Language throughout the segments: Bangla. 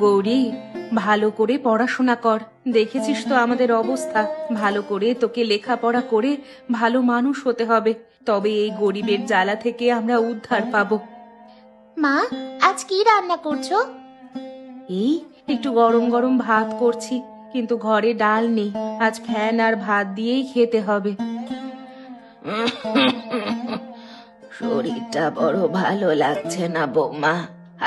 গৌরী, ভালো করে পড়াশোনা কর। দেখেছিস তো আমাদের অবস্থা। ভালো করে তোকে লেখাপড়া করে ভালো মানুষ হতে হবে, তবে এই গরিবের জ্বালা থেকে আমরা উদ্ধার পাবো। মা, আজ কি রান্না করছো? এই একটু গরম গরম ভাত করছি, কিন্তু ঘরে ডাল নেই। আজ ফ্যান আর ভাত দিয়েই খেতে হবে। শরীরটা বড় ভালো লাগছে না বৌমা।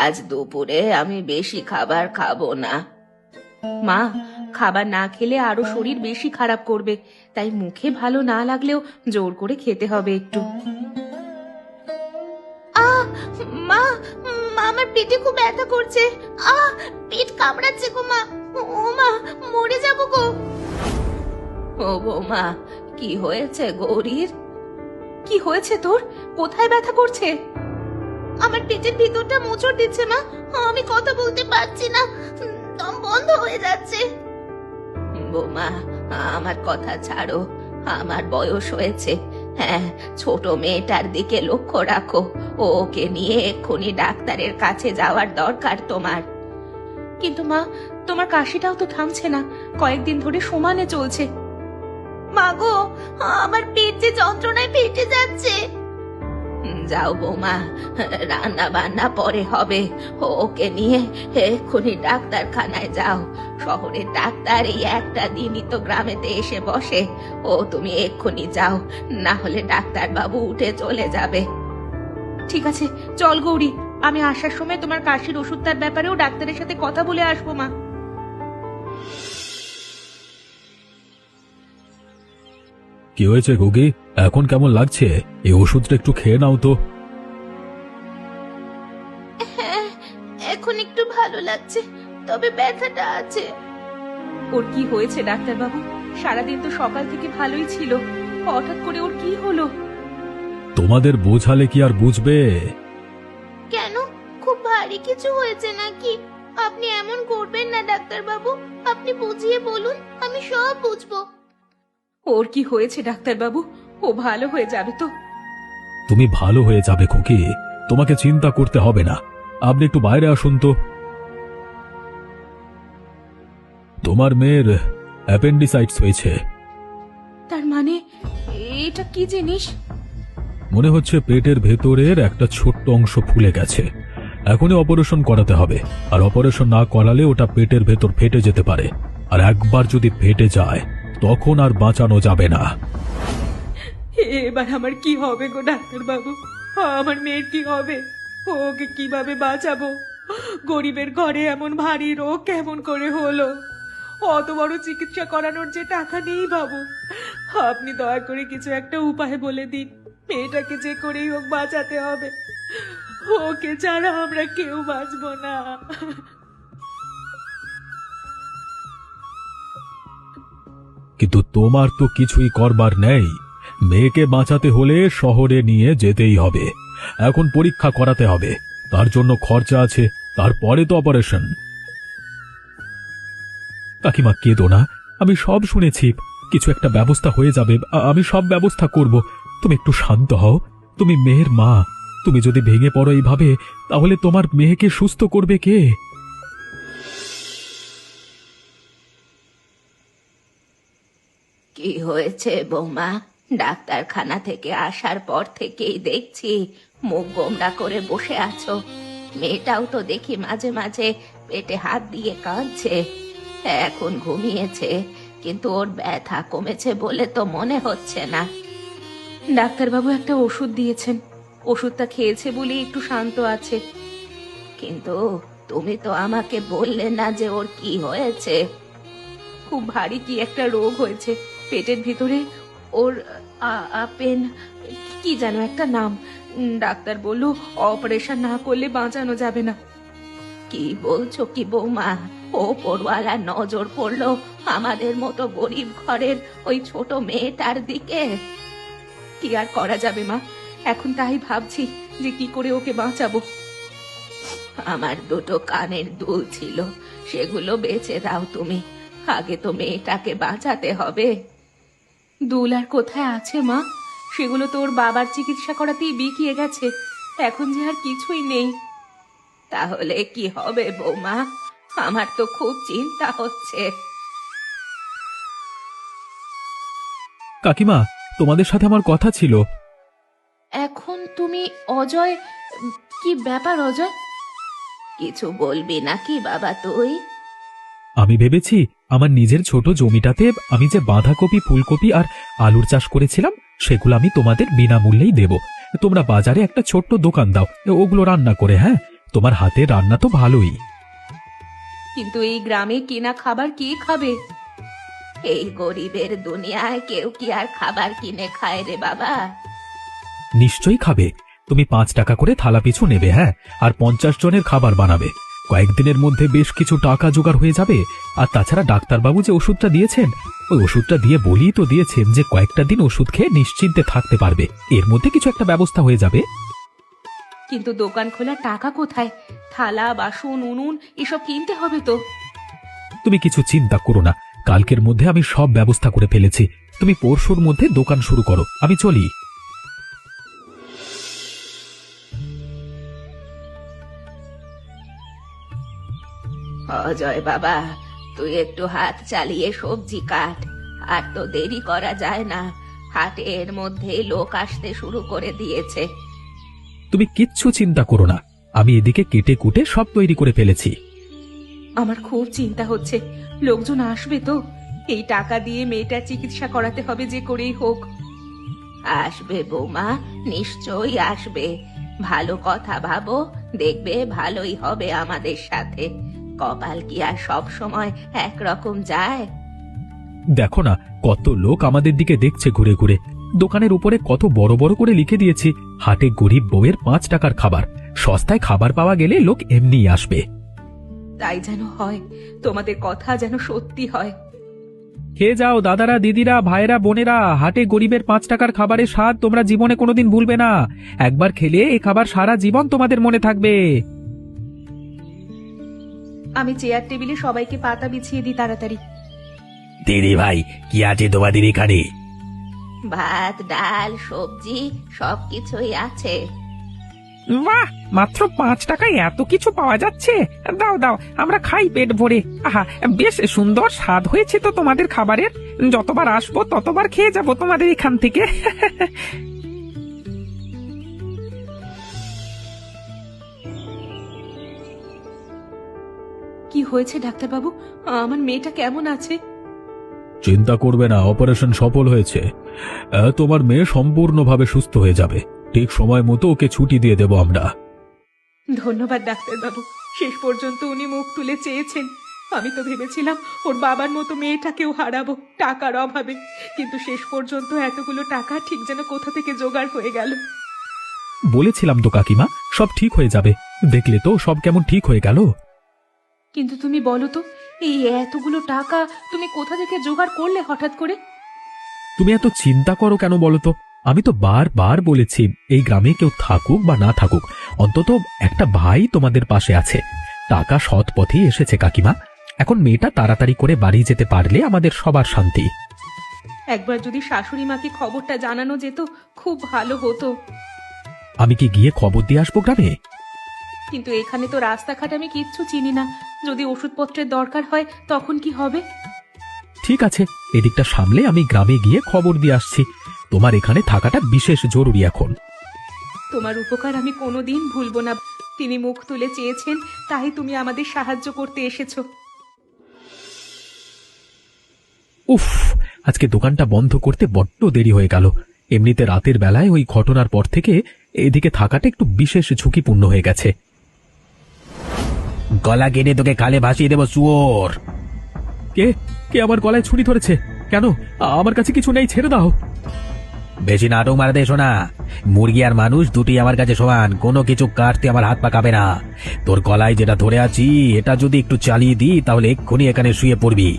আজ দুপুরে আমি বেশি খাবার খাবো না। মা, খাবার না খেলে আরো শরীর বেশি খারাপ করবে, তাই মুখে ভালো না লাগলেও জোর করে খেতে হবে একটু। মা, আমার পেটে খুব ব্যথা করছে। পেট কামড়াচ্ছে গো মা। ও মা, মরে যাবো গো। ও বৌমা, কি হয়েছে গৌরীর? কি হয়েছে তোর? কোথায় ব্যথা করছে? আমার পেটের ভিতরটা মোচড় দিচ্ছে মা। আমি কথা বলতে পারছি না, দম বন্ধ হয়ে যাচ্ছে। বৌমা, আমার কথা ছাড়ো। আমার বয়স হয়েছে। হ্যাঁ, ছোট মেয়েটার দিকে লক্ষ্য রাখো। ওকে নিয়ে এক্ষুনি ডাক্তারের কাছে যাওয়ার দরকার তোমার। কিন্তু মা, তোমার কাশিটাও তো থামছে না, কয়েকদিন ধরে সমানে চলছে। মা গো, আমার পেট যে যন্ত্রণায় ফেটে যাচ্ছে। যাও বৌমা, রান্না বান্না পরে হবে। ওকে নিয়ে এক্ষুনি ডাক্তারখানায় যাও। শহরের ডাক্তার এই একটা দিনই তো গ্রামেতে এসে বসে। তুমি এক্ষুনি যাও, না হলে ডাক্তার বাবু উঠে চলে যাবে। ঠিক আছে, চল গৌরী। আমি আসার সময় তোমার কাশির ওষুধটার ব্যাপারেও ডাক্তারের সাথে কথা বলে আসবো মা। কি হয়েছে গুগি? এখন কেমন লাগছে? এই ওষুধটা একটু খেয়ে নাও তো। হ্যাঁ, এখন একটু ভালো লাগছে, তবে ব্যথাটা আছে। ওর কি হয়েছে ডাক্তার বাবু? সারাদিন তো সকাল থেকে ভালোই ছিল, হঠাৎ করে ওর কি হলো? তোমাদের বোঝালে কি আর বুঝবে? কেন, খুব ভারী কিছু হয়েছে নাকি? আপনি এমন করবেন না ডাক্তার বাবু, আপনি বুঝিয়ে বলুন, আমি সব বুঝবো। ওর কি হয়েছে ডাক্তার বাবু? ও ভালো হয়ে যাবে তো? তুমি ভালো হয়ে যাবে খুকি, তোমাকে চিন্তা করতে হবে না। আপনি একটু বাইরে আসুন তো। তোমার মেয়ের অ্যাপেন্ডিসাইটিস হয়েছে। তার মানে এটা কি জিনিস? মনে হচ্ছে পেটের ভেতরের একটা ছোট্ট অংশ ফুলে গেছে। এখনই অপারেশন করাতে হবে, আর অপারেশন না করালে ওটা পেটের ভেতর ফেটে যেতে পারে। আর একবার যদি ফেটে যায় তখন আর বাঁচানো যাবে না। এবার আমার কি হবে গো ডাক্তার বাবু? আমার মেয়ের কি হবে? ওকে কিভাবে বাঁচাবো? গরিবের ঘরে এমন ভারী রোগ কেমন করে হলো? অত বড় চিকিৎসা করানোর যে টাকা নেই বাবু। আপনি দয়া করে কিছু একটা উপায় বলে দিন। মেয়েটাকে যে করেই হোক বাঁচাতে হবে। ওকে ছাড়া আমরা কেউ বাঁচবো না। কিন্তু তোমার তো কিছুই করবার নেই। মেয়েকে বাঁচাতে হলে শহরে নিয়ে যেতেই হবে। এখন পরীক্ষা করাতে হবে, তার জন্য খরচা আছে, তারপরে তো অপারেশন। কাকিমা কেঁদো না, আমি সব শুনেছি। কিছু একটা ব্যবস্থা হয়ে যাবে, আমি সব ব্যবস্থা করব। তুমি একটু শান্ত হও। তুমি মেয়ের মা, তুমি যদি ভেঙে পড়ো এইভাবে, তাহলে তোমার মেয়েকে সুস্থ করবে কে? কি হয়েছে বৌমা? ডাক্তারখানা থেকে আসার পর থেকেই দেখছি মুখ গোমড়া করে বসে আছো। মেয়েটাও তো দেখি মাঝে মাঝে পেটে হাত দিয়ে কাঁদছে। এখন ঘুমিয়েছে, কিন্তু ওর ব্যথা কমেছে বলে তো মনে হচ্ছে না। ডাক্তারবাবু একটা ওষুধ দিয়েছেন, ওষুধটা খেয়েছে বলে একটু শান্ত আছে। কিন্তু তুমি তো আমাকে বললে না যে ওর কি হয়েছে। খুব ভারী কি একটা রোগ হয়েছে পেটের ভিতরে। ওর আপেন কি যেন একটা নাম। ডাক্তার বলল অপারেশন না করলে বাঁচানো যাবে না। কি বলছো কি বৌমা? ও পড়ওয়ালা নজর পড়লো আমাদের মতো গরিব ঘরের ওই ছোট মেয়েটার দিকে। কি আর করা যাবে মা, এখন তাই ভাবছি যে কি করে ওকে বাঁচাবো। আমার দুটো কানের দুল ছিল, সেগুলো বেচে দাও তুমি। আগে তো মেয়েটাকে বাঁচাতে হবে। দুল আর কোথায় আছে মা? সেগুলো তো ওর বাবার চিকিৎসা করাতেই বিকিয়ে গেছে, এখন যে আর কিছুই নেই। তাহলে কি হবে বৌমা? আমার তো খুব চিন্তা হচ্ছে। কাকিমা, তোমাদের সাথে আমার কথা ছিল। এখন তুমি অজয়, কি ব্যাপার অজয়? কিছু বলবি নাকি বাবা তুই? আমি ভেবেছি আমার নিজের ছোট জমিটাতে আমি যে বাঁধাকপি, ফুলকপি আর আলুর চাষ করেছিলাম সেগুলো আমি তোমাদের বিনামূল্যেই দেব। তোমরা বাজারে একটা ছোট্ট দোকান দাও, ওগুলো রান্না করে। হ্যাঁ, তোমার হাতে রান্না তো ভালোই। কিন্তু এই গ্রামে কেনা খাবার কে খাবে? এই গরিবের দুনিয়ায় কেউ কি আর খাবার কিনে খায় রে বাবা? নিশ্চয়ই খাবে। তুমি 5 টাকা করে থালা পিছু নেবে। হ্যাঁ, আর 50 জনের খাবার বানাবে। কয়েকদিনের মধ্যে বেশ কিছু টাকা জোগাড় হয়ে যাবে। আর তাছাড়া ডাক্তারবাবু যে ওষুধটা দিয়েছেন, ওই ওষুধটা দিয়ে বলেই তো দিয়েছেন যে কয়েকটা দিন ওষুধ খেয়ে নিশ্চিন্তে থাকতে পারবে। এর মধ্যে কিছু একটা ব্যবস্থা হয়ে যাবে। কিন্তু দোকান খোলার টাকা কোথায়? থালা, বাসন, উনুন এসব কিনতে হবে তো। তুমি কিছু চিন্তা করো না, কালকের মধ্যে আমি সব ব্যবস্থা করে ফেলেছি। তুমি পরশুর মধ্যে দোকান শুরু করো, আমি চলি। অজয় বাবা, তুই একটু হাত চালিয়ে সবজি কাট। আর তো দেরি করা যায় না, হাটের মধ্যে লোক আসতে শুরু করে দিয়েছে। তুমি কিচ্ছু চিন্তা করো না, আমি এদিকে কেটে কুটে সব তৈরি করে ফেলেছি। আমার খুব চিন্তা হচ্ছে, লোকজন আসবে তো? এই টাকা দিয়ে মেয়েটার চিকিৎসা করাতে হবে যে করেই হোক। আসবে বৌমা, নিশ্চয়ই আসবে। ভালো কথা ভাবো, দেখবে ভালোই হবে আমাদের সাথে। কপাল কি আর সব সময় একরকম যায়? দেখো না, কত লোক আমাদের দিকে দেখছে ঘুরে ঘুরে। দোকানের উপরে কত বড় বড় করে লিখে দিয়েছি, হাটে গরিব বউয়ের 5 টাকার খাবার। সস্তায় খাবার পাওয়া গেলে লোক এমনিই আসবে। তাই যেন হয়, তোমাদের কথা যেন সত্যি হয়। খেয়ে যাও দাদারা, দিদিরা, ভাইরা, বোনেরা। হাটে গরিবের 5 টাকার খাবারের স্বাদ তোমরা জীবনে কোনোদিন ভুলবে না। একবার খেলে এই খাবার সারা জীবন তোমাদের মনে থাকবে। আমি চেয়ার টেবিলে সবাইকে পাতা বিছিয়ে দিই তাড়াতাড়ি। দিদি ভাই, কি আছে তোমাদের এখানে? ভাত, ডাল, সবজি সবকিছুই আছে। বাহ, মাত্র 5 টাকায় এত কিছু পাওয়া যাচ্ছে। দাও দাও, আমরা খাই পেট ভরে। আহা, বেশ সুন্দর স্বাদ হয়েছে তো তোমাদের খাবারের। যতবার আসবো ততবার খেয়ে যাব তোমাদের এখান থেকে। কি হয়েছে ডাক্তারবাবু? আমার মেয়েটা কেমন আছে? চিন্তা করবে না, অপারেশন সফল হয়েছে। তোমার মেয়ে সম্পূর্ণভাবে সুস্থ হয়ে যাবে। ঠিক সময় মতো ওকে ছুটি দিয়ে দেব আমরা। ধন্যবাদ ডাক্তারবাবু, শেষ পর্যন্ত উনি মুখ তুলে চেয়েছেন। আমি তো ভেবেছিলাম ওর বাবার মতো মেয়েটাকেও হারাবো টাকার অভাবে, কিন্তু শেষ পর্যন্ত এতগুলো টাকা ঠিক যেন কোথা থেকে জোগাড় হয়ে গেল। বলেছিলাম তো কাকিমা, সব ঠিক হয়ে যাবে। দেখলে তো সব কেমন ঠিক হয়ে গেল। কিন্তু তুমি বলো তো, এই এতগুলো টাকা তুমি কোথা থেকে জোগাড় করলে হঠাৎ করে? তুমি এত চিন্তা করো কেন বলো তো? আমি তো বারবার বলেছি, এই গ্রামে কেউ থাকুক বা না থাকুক, অন্তত একটা ভাই তোমাদের পাশে আছে। টাকা সৎ পথেই এসেছে কাকিমা। এখন মেয়েটা তাড়াতাড়ি করে বাড়ি যেতে পারলে আমাদের সবার শান্তি। একবার যদি শাশুড়ি মাকে খবরটা জানানো যেত, খুব ভালো হতো। আমি কি গিয়ে খবর দিয়ে আসবো গ্রামে? কিন্তু এখানে তো রাস্তাঘাট আমি কিচ্ছু চিনি না, যদি ওষুধপত্রের দরকার হয় তখন কি হবে? ঠিক আছে, এদিকটা সামলে আমি গ্রামে গিয়ে খবর দিয়ে আসছি। তোমার এখানে থাকাটা বিশেষ জরুরি এখন। তোমার উপকার আমি কোনোদিন ভুলবো না। তিনি মুখ তুলে চেয়েছেন, তাই তুমি আমাদের সাহায্য করতে এসেছো। উফ, আজকে দোকানটা বন্ধ করতে বড্ড দেরি হয়ে গেল। এমনিতে রাতের বেলায় ওই ঘটনার পর থেকে এদিকে থাকাটা একটু বিশেষ ঝুঁকিপূর্ণ হয়ে গেছে। গলা কেটে তোকে খালে ভাসিয়ে দেব শুয়োর। কে কে আমার গলায় ছুরি ধরেছে? কেন? আমার কাছে কিছু নেই, ছেড়ে দাও। বেশি নাটক মারাতে এসো না। মুরগি আর মানুষ দুটি আমার কাছে সমান, কোনো কিছু কাটতে আমার হাত পা কাঁপে না। তোর গলায় যেটা ধরে আছি, এটা যদি একটু চালিয়ে দিই তাহলে এক্ষুনি এখানে শুয়ে পড়বি।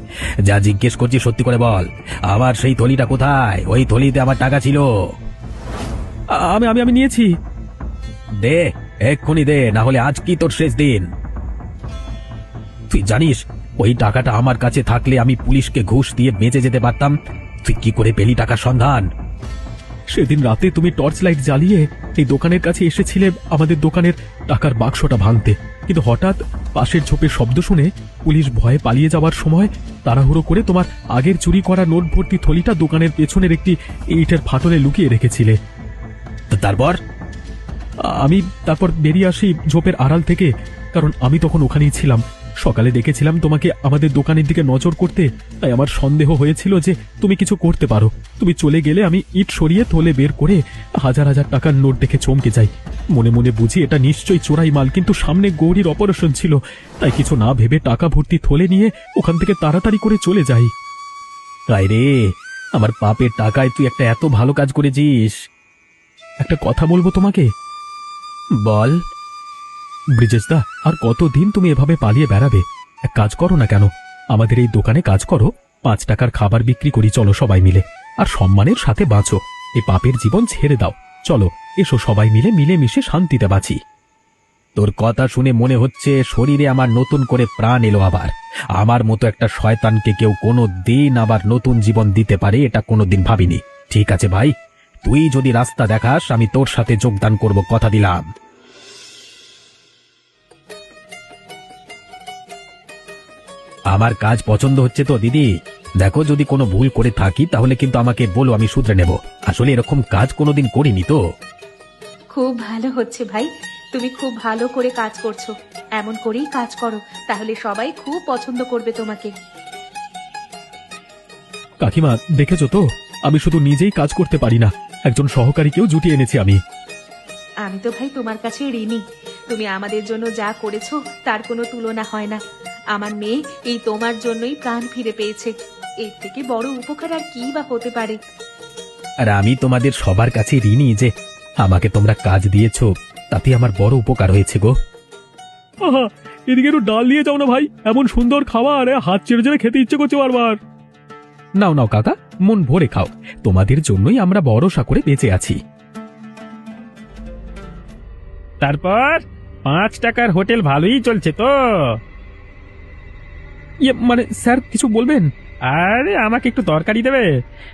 যা জিজ্ঞেস করছি সত্যি করে বল, আমার সেই থলিটা কোথায়? ওই থলিতে আমার টাকা ছিল। আমি আমি আমি নিয়েছি। দে, এক্ষুনি দে, না হলে আজ কি তোর শেষ দিন। তুই জানিস, ওই টাকাটা আমার কাছে থাকলে আমি পুলিশকে ঘুষ দিয়ে বেঁচে যেতে পারতাম। তুই কি করে পেলি টাকার সন্ধান? সেদিন রাতে তুমি টর্চ লাইট জ্বালিয়ে এই দোকানের কাছে এসেছিলে আমাদের দোকানের টাকার বাক্সটা ভাঙতে। কিন্তু হঠাৎ পাশের ঝোপের শব্দ শুনে পুলিশ ভয়ে পালিয়ে যাওয়ার সময় তাড়াহুড়ো করে তোমার আগের চুরি করা নোট ভর্তি থলিটা দোকানের পেছনের একটি ইটের ফাটলে লুকিয়ে রেখেছিলে। তারপর আমি বেরিয়ে আসি ঝোপের আড়াল থেকে, কারণ আমি তখন ওখানেই ছিলাম। সকালে দেখেছিলাম তোমাকে আমাদের দোকানের দিকে নজর করতে, তাই আমার সন্দেহ হয়েছিল যে তুমি কিছু করতে পারো। তুমি চলে গেলে আমি ইট সরিয়ে থলে বের করে হাজার হাজার টাকার নোট দেখে চমকে যাই। মনে মনে বুঝি এটা নিশ্চয়ই চোরাই মাল, কিন্তু সামনে গৌরীর অপারেশন ছিল, তাই কিছু না ভেবে টাকা ভর্তি থলে নিয়ে ওখান থেকে তাড়াতাড়ি করে চলে যাই। তাই রে, আমার পাপের টাকায় তুই একটা এত ভালো কাজ করেছিস। একটা কথা বলবো তোমাকে। বল। ব্রিজেশ দা, আর কতদিন তুমি এভাবে পালিয়ে বেড়াবে? এক কাজ করো না কেন, আমাদের এই দোকানে কাজ করো, 5 টাকার খাবার বিক্রি করি চলো সবাই মিলে, আর সম্মানের সাথে বাঁচো। এই পাপের জীবন ছেড়ে দাও, চলো এসো সবাই মিলে মিলেমিশে শান্তিতে বাঁচি। তোর কথা শুনে মনে হচ্ছে শরীরে আমার নতুন করে প্রাণ এলো আবার। আমার মতো একটা শয়তানকে কেউ কোনো দিন আবার নতুন জীবন দিতে পারে এটা কোনোদিন ভাবিনি। ঠিক আছে ভাই, তুই যদি রাস্তা দেখাস আমি তোর সাথে যোগদান করব, কথা দিলাম। আমার কাজ পছন্দ হচ্ছে তো দিদি? দেখো, যদি কোনো ভুল করে থাকি তাহলে কিন্তু আমাকে বলো, আমি শুধরে নেব। আসলে এরকম কাজ কোনোদিন করিনি তো। খুব ভালো হচ্ছে ভাই, তুমি খুব ভালো করে কাজ করছো। এমন করেই কাজ করো, তাহলে সবাই খুব পছন্দ করবে তোমাকে। কাকিমা, দেখেছো তো, আমি শুধু নিজেই কাজ করতে পারি না, একজন সহকারীকেও জুটিয়ে এনেছি আমি। আমি তো ভাই তোমার কাছে ঋণী। তুমি আমাদের জন্য যা করেছো তার কোনো তুলনা হয় না। আমার মেয়ে এই তোমার জন্যই প্রাণ ফিরে পেয়েছে, এর থেকে বড় উপকার আর কি বা হতে পারে। আর আমি তোমাদের সবার কাছে ঋণী যে আমাকে তোমরা কাজ দিয়েছো, তাতে আমার বড় উপকার হয়েছে গো। এদিকে একটু ডাল দিয়ে যাও না ভাই, এমন সুন্দর খাবার হাত চেড়ে চেড়ে খেতে ইচ্ছে করছে বারবার। নাও নাও কাকা, মন ভরে খাও, তোমাদের জন্যই আমরা ভরসা করে বেঁচে আছি। তারপর 5 টাকার হোটেল ভালোই চলছে তো? মানে স্যার কিছু বলবেন? আরে আমাকে একটু তরকারি দেবে?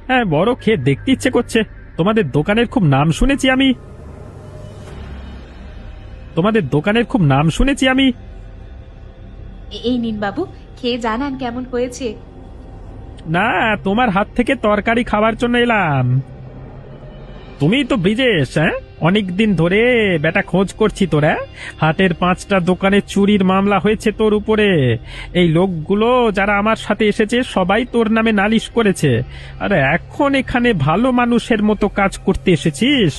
হ্যাঁ, বড় খেয়ে দেখতে ইচ্ছে করছে। তোমাদের দোকানের খুব নাম শুনেছি আমি। এই নিন বাবু, খেয়ে জানান কেমন হয়েছে। না, তোমার হাত থেকে তরকারি খাওয়ার জন্য এলাম। তুমি তো ব্রিজেশ? হ্যাঁ, অনেকদিন ধরে বেটা খোঁজ করছি তোরা। হাটের 5টা দোকানে চুরির মামলা হয়েছে তোর উপরে। এই লোকগুলো যারা আমার সাথে এসেছে সবাই তোর নামে নালিশ করেছে। আরে এখন এখানে ভালো মানুষের মতো কাজ করতে এসেছিস,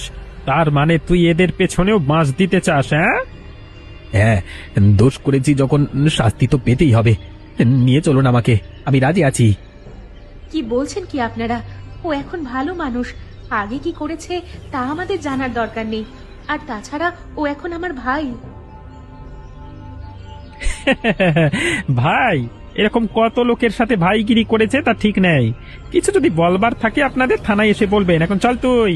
তার মানে তুই এদের পেছনেও বাঁশ দিতে চাস? হ্যাঁ হ্যাঁ, দোষ করেছি যখন শাস্তি তো পেতেই হবে। নিয়ে চলুন আমাকে, আমি রাজি আছি। কি বলছেন কি আপনারা? ও এখন ভালো মানুষ, আগে কি করেছে তা আমাদের জানার দরকার নেই। আর তাছাড়া ও এখন আমার ভাই। ভাই, এরকম কত লোকের সাথে ভাইগিরি করেছে তা ঠিক নেই। কিছু যদি বলবার থাকে আপনাদের থানায় এসে বলবেন। এখন চল তুই।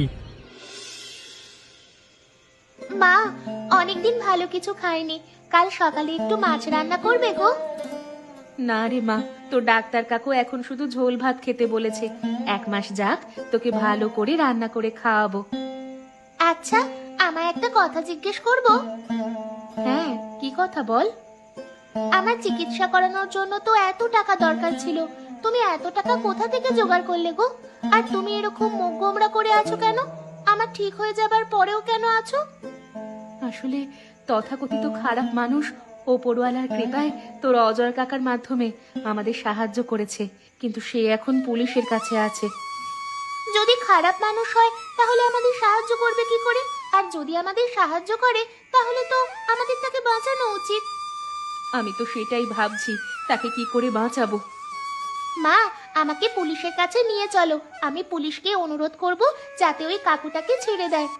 মা, অনেকদিন ভালো কিছু খাইনি, কাল সকালে একটু মাছ রান্না করবে গো? না রে মা, তোর ডাক্তার কাকু এখন শুধু ঝোল ভাত খেতে বলেছে। 1 মাস যাক, তোকে ভালো করে রান্না করে খাওয়াবো। আচ্ছা, আমায় একটা কথা জিজ্ঞেস করব? হ্যাঁ, কি কথা বল। আমার চিকিৎসা করানোর জন্য তো এত টাকা দরকার ছিল, তুমি এত টাকা কোথা থেকে জোগাড় করলে গো? আর তুমি এরকম মুখ গোমড়া করে আছো কেন? আমার ঠিক হয়ে যাবার পরেও কেন আছো? আসলে তথাকথিত খারাপ মানুষ ওপরওয়ালার কৃপায় তোর অজয় কাকার মাধ্যমে আমাদের সাহায্য করেছে, কিন্তু সে এখন পুলিশের কাছে আছে। যদি খারাপ মানুষ হয় তাহলে আমাদের সাহায্য করবে কি করে? আর যদি আমাদের সাহায্য করে তাহলে তো আমাদের তাকে বাঁচানো উচিত। আমি তো সেটাই ভাবছি, তাকে কি করে বাঁচাবো। মা, আমাকে পুলিশের কাছে নিয়ে চলো, আমি পুলিশকে অনুরোধ করব যাতে ওই কাকুটাকে ছেড়ে দেয়।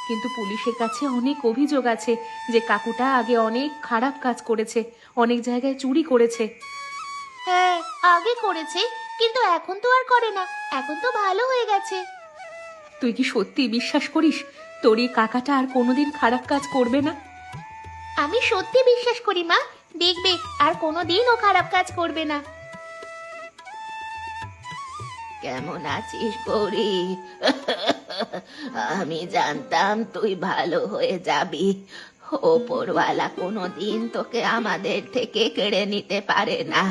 কিন্তু পুলিশের কাছে অনেক অভিযোগ আছে যে কাকুটা আগে অনেক খারাপ কাজ করেছে, অনেক জায়গায় চুরি করেছে। হ্যাঁ, আগে করেছে, কিন্তু এখন তো আর করে না, এখন তো ভালো হয়ে গেছে। তুই কি সত্যি বিশ্বাস করিস তোর এই কাকাটা আর কোনোদিন খারাপ কাজ করবে না? আমি সত্যি বিশ্বাস করি মা, দেখবে আর কোনোদিন ও খারাপ কাজ করবে না। কেমন আছিস গৌরী? আমি জানতাম তুই ভালো হয়ে যাবি, ওপরওয়ালা কোনো দিন তোকে আমাদের থেকে কেড়ে নিতে পারে না।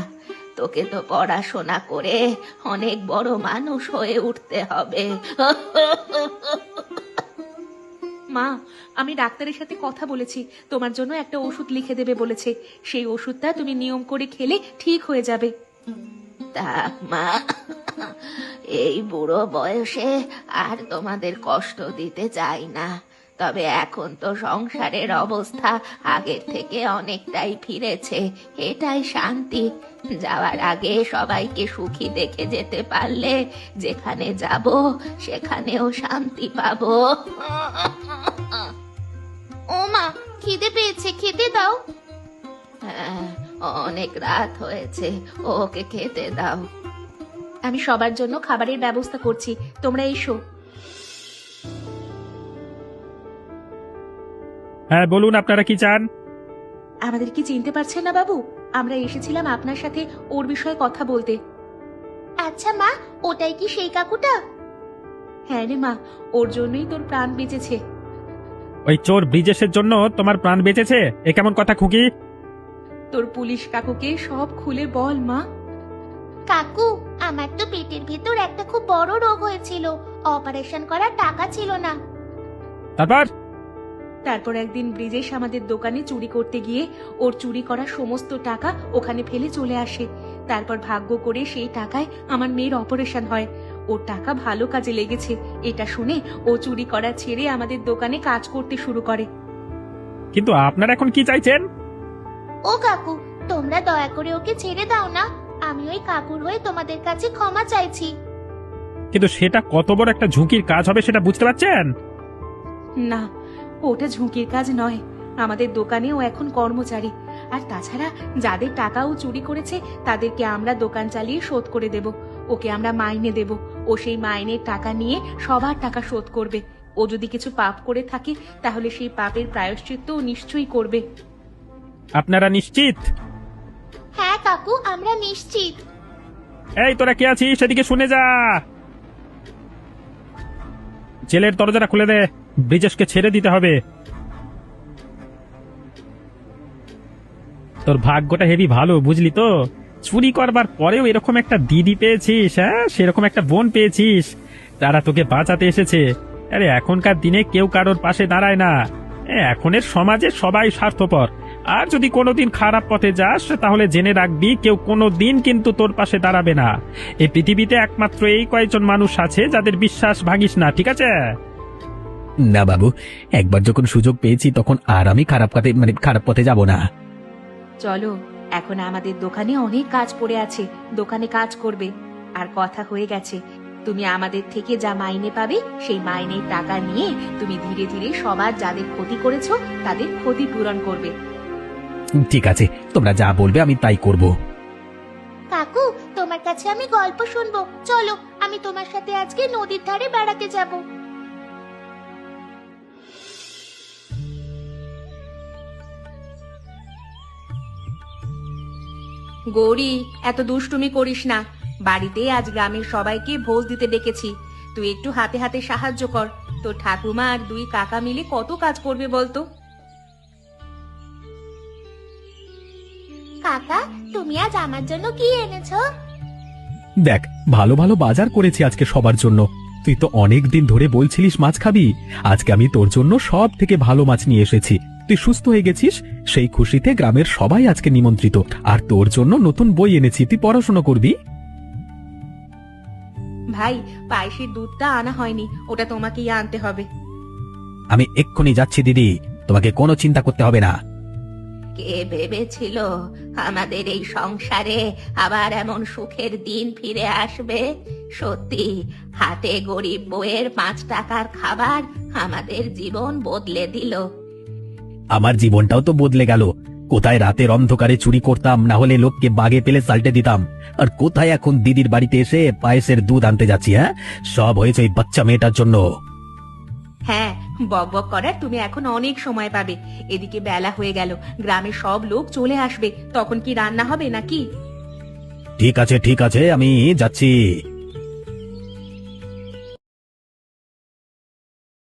তোকে তো পড়াশোনা করে অনেক বড় মানুষ হয়ে উঠতে হবে। মা, আমি ডাক্তারের সাথে কথা বলেছি, তোমার জন্য একটা ওষুধ লিখে দেবে বলেছে। সেই ওষুধটা তুমি নিয়ম করে খেলে ঠিক হয়ে যাবে। থাক মা, এই বুড়ো বয়সে আর তোমাদের কষ্ট দিতে চাই না। তবে এখন তো সংসারের অবস্থা আগের থেকে অনেকটাই ফিরেছে, এটাই শান্তি। যাওয়ার আগে সবাইকে সুখী দেখে যেতে পারলে যেখানে যাব সেখানেও শান্তি পাবো। ও মা, খিদে পেয়েছে, খেতে দাও। হ্যাঁ, অনেক রাত হয়েছে, ওকে খেতে দাও। আমি সবার জন্য খাবারের ব্যবস্থা করছি, তোমরা এসো। হ্যাঁ বলুন, আপনারা কি চান? আমাদের কি চিনতে পারছেন না বাবু? আমরা এসেছিলাম আপনার সাথে ওর বিষয়ে কথা বলতে। আচ্ছা মা, ওটাই কি সেই কাকুটা? হ্যাঁ রে মা, ওর জন্যই তোর প্রাণ বেঁচেছে। ওই চোর ব্রিজেশের জন্য তোমার প্রাণ বেঁচেছে? এ কেমন কথা খুকি? তোর পুলিশ কাকুকে সব খুলে বল মা। কাকু, আমার তো পেটের ভেতর একটা খুব বড় রোগ হয়েছিল, অপারেশন করার টাকা ছিল না। তারপর একদিন ব্রিজেশ আমাদের দোকানে চুরি করতে গিয়ে ওর চুরি করা সমস্ত টাকা ওখানে ফেলে চলে আসে। তারপর ভাগ্য করে সেই টাকায় আমার মেয়ের অপারেশন হয়। ওর টাকা ভালো কাজে লেগেছে, এটা শুনে ও চুরি করা ছেড়ে আমাদের দোকানে কাজ করতে শুরু করে। কিন্তু আপনারা এখন কি চাইছেন? ও কাকু, তোমরা দয়া করে ওকে ছেড়ে দাও না। আমি ওই কাকুর হয়ে তোমাদের কাছে ক্ষমা চাইছি। কিন্তু সেটা কত বড় একটা ঝুঁকির কাজ হবে সেটা বুঝতে পারছেন? না, ওটা ঝুঁকির কাজ নয়। আমাদের দোকানে ও এখন কর্মচারী, আর তাছাড়া যাদের টাকা ও চুরি করেছে তাদেরকে আমরা দোকান চালিয়ে শোধ করে দেব। ওকে আমরা মাইনে দেব, ও সেই মাইনের টাকা নিয়ে সবার টাকা শোধ করবে। ও যদি কিছু পাপ করে থাকে তাহলে সেই পাপের প্রায়শ্চিত্ত ও নিশ্চয়ই করবে। আপনারা নিশ্চিত? হ্যাঁ কাকু, আমরা নিশ্চিত। এই তোরা কে আছিস সেদিকে শুনে যা। জেলের দরজাটা খুলে দে, ব্রিজেশকে ছেড়ে দিতে হবে। তোর ভাগ্যটা হেভি ভালো, বুঝলি তো? চুরি করবার পরেও এরকম একটা দিদি পেয়েছিস, হ্যাঁ, সেরকম একটা বোন পেয়েছিস, তারা তোকে বাঁচাতে এসেছে। আরে এখনকার দিনে কেউ কারোর পাশে দাঁড়ায় না। এখনের সমাজে সবাই স্বার্থপর। আর যদি কোনোদিন খারাপ পথে যাস তাহলে জেনে রাখবি, কেউ কোনোদিন কিন্তু তোর পাশে দাঁড়াবে না। এই পৃথিবীতে একমাত্র এই কয়েকজন মানুষ আছে যাদের বিশ্বাস ভাঙিস না, ঠিক আছে? না বাবু, একবার যখন সুযোগ পেয়েছি তখন আর আমি খারাপ পথে যাব না। চলো, এখন আমাদের দোকানে অনেক কাজ পড়ে আছে, দোকানে কাজ করবে। আর কথা হয়ে গেছে, তুমি আমাদের থেকে যা মাইনে পাবে সেই মাইনের টাকা নিয়ে তুমি ধীরে ধীরে সবার যাদের ক্ষতি করেছো তাদের ক্ষতি পূরণ করবে। ঠিক আছে, তোমরা যা বলবে আমি তাই করব। কাকু, তোমার কাছে আমি গল্প শুনবো, চলো আমি তোমার সাথে আজকে নদীর ধারে বেড়াতে যাব। গৌরী, এত দুষ্টুমি করিস না। বাড়িতে আজ গ্রামের সবাইকে ভোজ দিতে ডেকেছি, তুই একটু হাতে হাতে সাহায্য কর। তোর ঠাকুমা আর দুই কাকা মিলে কত কাজ করবে বলতো। কাকা, তুমি আজ আমার জন্য কি এনেছো? দেখ, ভালো ভালো বাজার করেছি আজকে সবার জন্য। তুই তো অনেক দিন ধরে বলছিলিস মাছ খাবি, আজকে আমি তোর জন্য সব থেকে ভালো মাছ নিয়ে এসেছি। তুই সুস্থ হয়ে গেছিস, সেই খুশিতে গ্রামের সবাই আজকে নিমন্ত্রিত। আর তোর জন্য নতুন বই এনেছি, তুই পড়াশোনা করবি। ভাই, পায়েসের দুধটা আনা হয়নি, ওটা তোমাকেই আনতে হবে। আমি এক্ষুনি যাচ্ছি দিদি, তোমাকে কোনো চিন্তা করতে হবে না। কে ভেবেছিল আমাদের এই সংসারে আবার এমন সুখের দিন ফিরে আসবে? সত্যি, হাতে গরিব বউয়ের 5 টাকার খাবার আমাদের জীবন বদলে দিল। আমার জীবনটাও তো বদলে গেল। কোথায় রাতের অন্ধকারে চুরি করতাম, না হলে লোককে বাগে পেলে সাল্টে দিতাম, আর কোথায় এখন দিদির বাড়িতে এসে পায়েসের দুধ আনতে যাচ্ছি। হ্যাঁ, সব হয়েছে ওই বাচ্চা মেয়েটার জন্য। হ্যাঁ, বক বক করার তুমি এখন অনেক সময় পাবে। এদিকে বেলা হয়ে গেল, গ্রামের সব লোক চলে আসবে, তখন কি রান্না হবে নাকি? ঠিক আছে, আমি যাচ্ছি।